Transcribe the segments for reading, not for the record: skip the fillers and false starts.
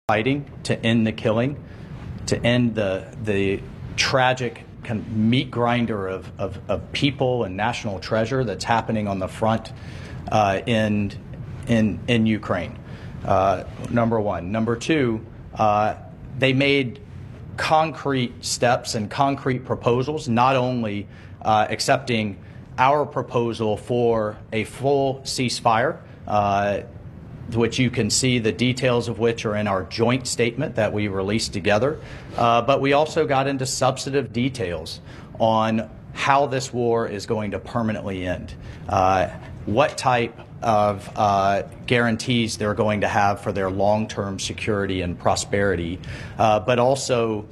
fighting, to end the killing, to end the tragic kind of meat grinder of people and national treasure that's happening on the front in Ukraine. Number one. Number two, they made concrete steps and concrete proposals, not only accepting our proposal for a full ceasefire, which you can see the details of which are in our joint statement that we released together. But we also got into substantive details on how this war is going to permanently end, what type of guarantees they're going to have for their long-term security and prosperity, but also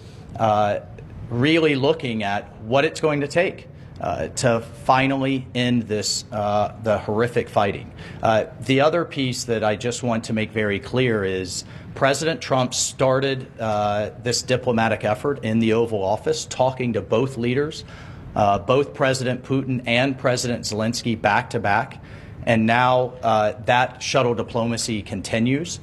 really looking at what it's going to take to finally end this, the horrific fighting. The other piece that I just want to make very clear is President Trump started this diplomatic effort in the Oval Office, talking to both leaders, both President Putin and President Zelensky back to back. And now that shuttle diplomacy continues.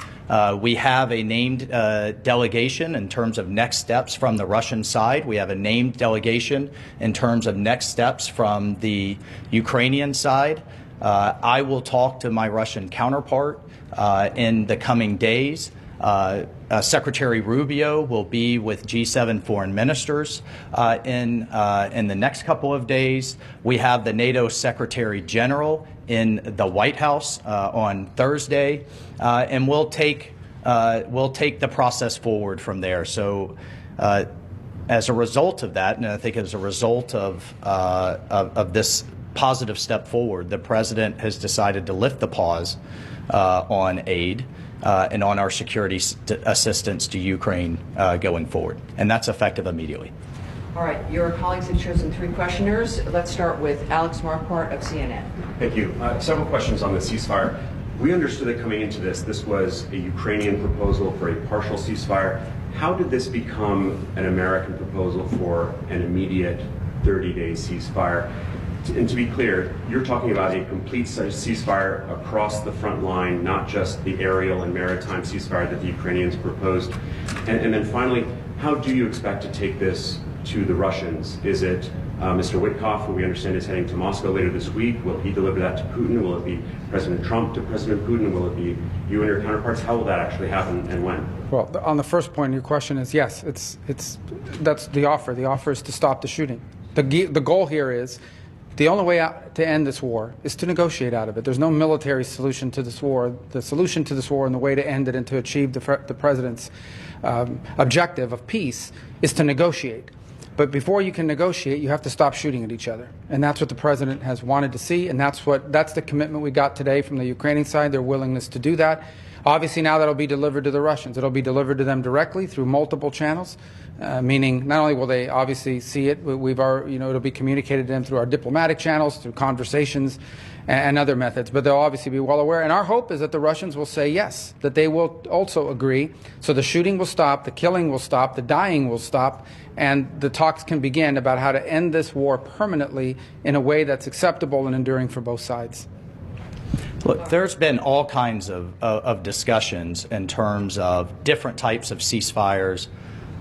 We have a named delegation in terms of next steps from the Russian side. We have a named delegation in terms of next steps from the Ukrainian side. I will talk to my Russian counterpart in the coming days. Secretary Rubio will be with G7 foreign ministers in the next couple of days. We have the NATO Secretary General in the White House on Thursday, and we'll take the process forward from there. So, as a result of that, and I think as a result of this positive step forward, the president has decided to lift the pause on aid and on our security assistance to Ukraine going forward, and that's effective immediately. All right, your colleagues have chosen 3 questioners. Let's start with Alex Marquardt of CNN. Thank you. Several questions on the ceasefire. We understood that coming into this was a Ukrainian proposal for a partial ceasefire. How did this become an American proposal for an immediate 30-day ceasefire? And to be clear, you're talking about a complete ceasefire across the front line, not just the aerial and maritime ceasefire that the Ukrainians proposed. And then finally, how do you expect to take this to the Russians? Is it Mr. Witkoff, who we understand is heading to Moscow later this week? Will he deliver that to Putin? Will it be President Trump to President Putin? Will it be you and your counterparts? How will that actually happen and when? Well, on the first point, your question is yes. That's the offer. The offer is to stop the shooting. The goal here is the only way out to end this war is to negotiate out of it. There's no military solution to this war. The solution to this war and the way to end it and to achieve the president's objective of peace is to negotiate. But before you can negotiate, you have to stop shooting at each other. And that's what the president has wanted to see, and that's the commitment we got today from the Ukrainian side, their willingness to do that. Obviously, now that'll be delivered to the Russians. It'll be delivered to them directly through multiple channels, meaning not only will they obviously see it, it'll be communicated to them through our diplomatic channels, through conversations and other methods, but they'll obviously be well aware. And our hope is that the Russians will say yes, that they will also agree. So the shooting will stop, the killing will stop, the dying will stop, and the talks can begin about how to end this war permanently in a way that's acceptable and enduring for both sides. Look, there's been all kinds of discussions in terms of different types of ceasefires.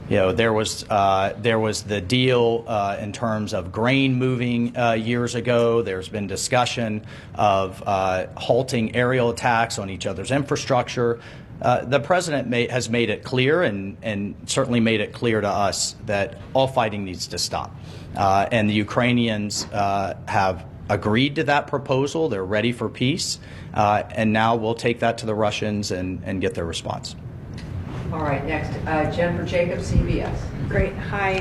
You know, there was the deal in terms of grain moving years ago. There's been discussion of halting aerial attacks on each other's infrastructure. The president has made it clear and certainly made it clear to us that all fighting needs to stop. And the Ukrainians have agreed to that proposal. They're ready for peace. And now we'll take that to the Russians and get their response. All right, next, Jennifer Jacobs, CBS. Great. Hi.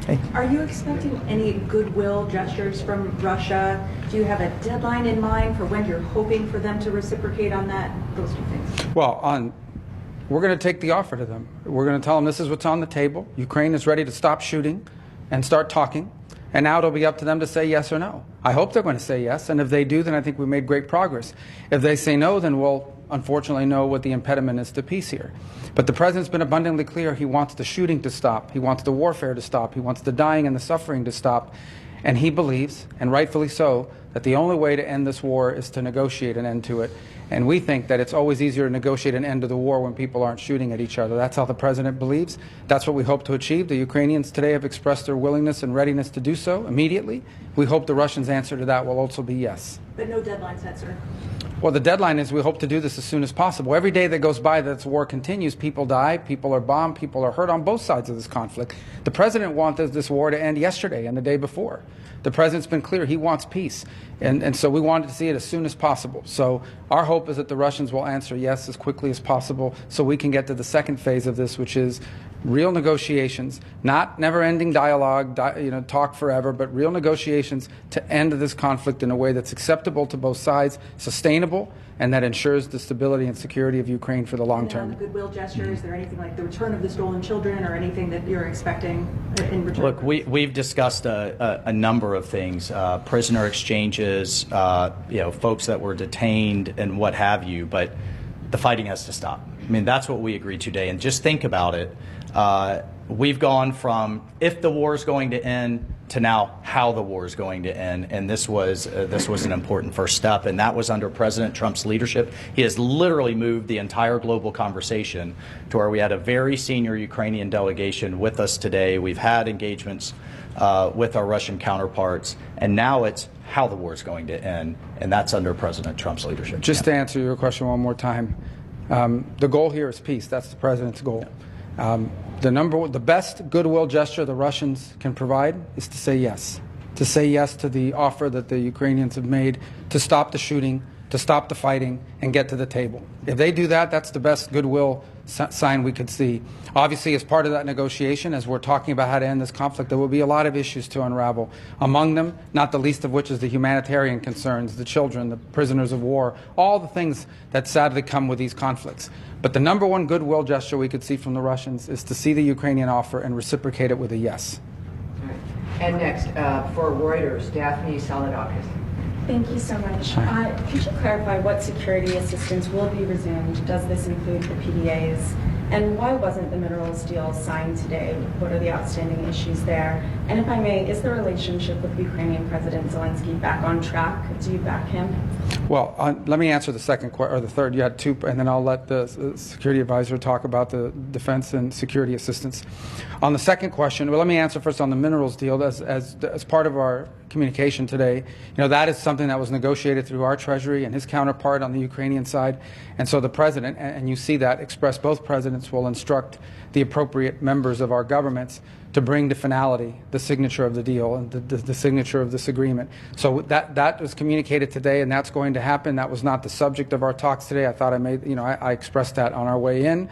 Hey. Are you expecting any goodwill gestures from Russia? Do you have a deadline in mind for when you're hoping for them to reciprocate on that? Those 2 things. Well, we're going to take the offer to them. We're going to tell them this is what's on the table. Ukraine is ready to stop shooting and start talking. And now it'll be up to them to say yes or no. I hope they're going to say yes, and if they do, then I think we made great progress. If they say no, then we'll unfortunately know what the impediment is to peace here. But the president's been abundantly clear he wants the shooting to stop. He wants the warfare to stop. He wants the dying and the suffering to stop. And he believes, and rightfully so, that the only way to end this war is to negotiate an end to it. And we think that it's always easier to negotiate an end to the war when people aren't shooting at each other. That's how the president believes. That's what we hope to achieve. The Ukrainians today have expressed their willingness and readiness to do so immediately. We hope the Russians' answer to that will also be yes. But no deadline set, sir. Well, the deadline is we hope to do this as soon as possible. Every day that goes by that this war continues, people die, people are bombed, people are hurt on both sides of this conflict. The president wanted this war to end yesterday and the day before. The president's been clear he wants peace, and so we wanted to see it as soon as possible. So our hope is that the Russians will answer yes as quickly as possible so we can get to the second phase of this, which is real negotiations, not never-ending dialogue, talk forever, but real negotiations to end this conflict in a way that's acceptable to both sides, sustainable, and that ensures the stability and security of Ukraine for the long term. And the goodwill gesture, is there anything like the return of the stolen children or anything that you're expecting in return? Look, we've discussed a number of things, prisoner exchanges, folks that were detained and what have you, but the fighting has to stop. I mean, that's what we agreed today. And just think about it. We've gone from if the war is going to end to now how the war is going to end, and this was an important first step, and that was under President Trump's leadership. He has literally moved the entire global conversation to where we had a very senior Ukrainian delegation with us today. We've had engagements with our Russian counterparts, and now it's how the war is going to end, and that's under President Trump's leadership. Just to answer your question one more time, the goal here is peace. That's the president's goal. The best goodwill gesture the Russians can provide is to say yes to the offer that the Ukrainians have made to stop the shooting, to stop the fighting, and get to the table. If they do that, that's the best goodwill sign we could see. Obviously, as part of that negotiation, as we're talking about how to end this conflict, there will be a lot of issues to unravel. Among them, not the least of which is the humanitarian concerns, the children, the prisoners of war, all the things that sadly come with these conflicts. But the number one goodwill gesture we could see from the Russians is to see the Ukrainian offer and reciprocate it with a yes. All right. And next, for Reuters, Daphne Saladakis. Thank you so much. Could you clarify what security assistance will be resumed? Does this include the PDAs? And why wasn't the minerals deal signed today? What are the outstanding issues there? And if I may, is the relationship with Ukrainian President Zelensky back on track? Do you back him? Well, let me answer the second or the third. You had two, and then I'll let the security advisor talk about the defense and security assistance. On the second question, well, let me answer first on the minerals deal. As part of our communication today, that is something that was negotiated through our Treasury and his counterpart on the Ukrainian side. And so the president, and you see that expressed, both presidents will instruct the appropriate members of our governments to bring to finality the signature of the deal and the signature of this agreement. So that was communicated today, and that's going to happen. That was not the subject of our talks today. I thought I expressed that on our way in.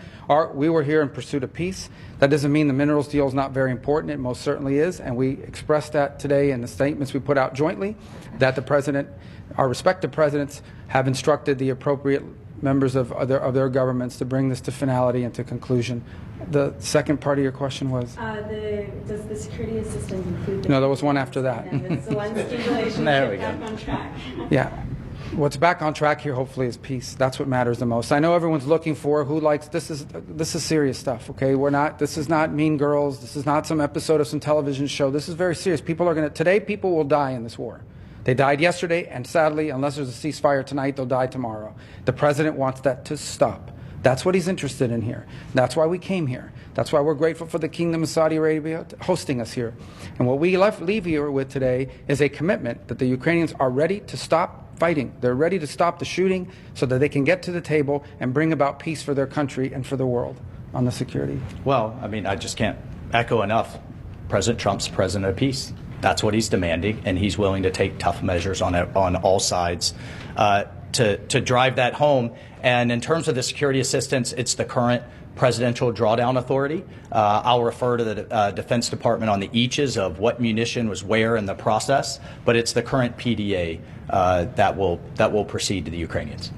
We were here in pursuit of peace. That doesn't mean the minerals deal is not very important. It most certainly is, and we expressed that today in the statements we put out jointly, that the president, our respective presidents, have instructed the appropriate members of their governments to bring this to finality and to conclusion. The second part of your question was? Does the security assistance include the... No, there was one after that. And the Zelensky relationship There we go. back on track? Yeah. What's back on track here, hopefully, is peace. That's what matters the most. I know everyone's looking for who likes this is serious stuff, okay? This is not Mean Girls. This is not some episode of some television show. This is very serious. Today people will die in this war. They died yesterday, and sadly, unless there's a ceasefire tonight, they'll die tomorrow. The president wants that to stop. That's what he's interested in here. That's why we came here. That's why we're grateful for the Kingdom of Saudi Arabia hosting us here. And what we leave here with today is a commitment that the Ukrainians are ready to stop fighting. They're ready to stop the shooting so that they can get to the table and bring about peace for their country and for the world on the security. Well, I mean, I just can't echo enough. President Trump's president of peace. That's what he's demanding, and he's willing to take tough measures on all sides to drive that home. And in terms of the security assistance, it's the current presidential drawdown authority. I'll refer to the Defense Department on the eaches of what munition was where in the process, but it's the current PDA that will proceed to the Ukrainians.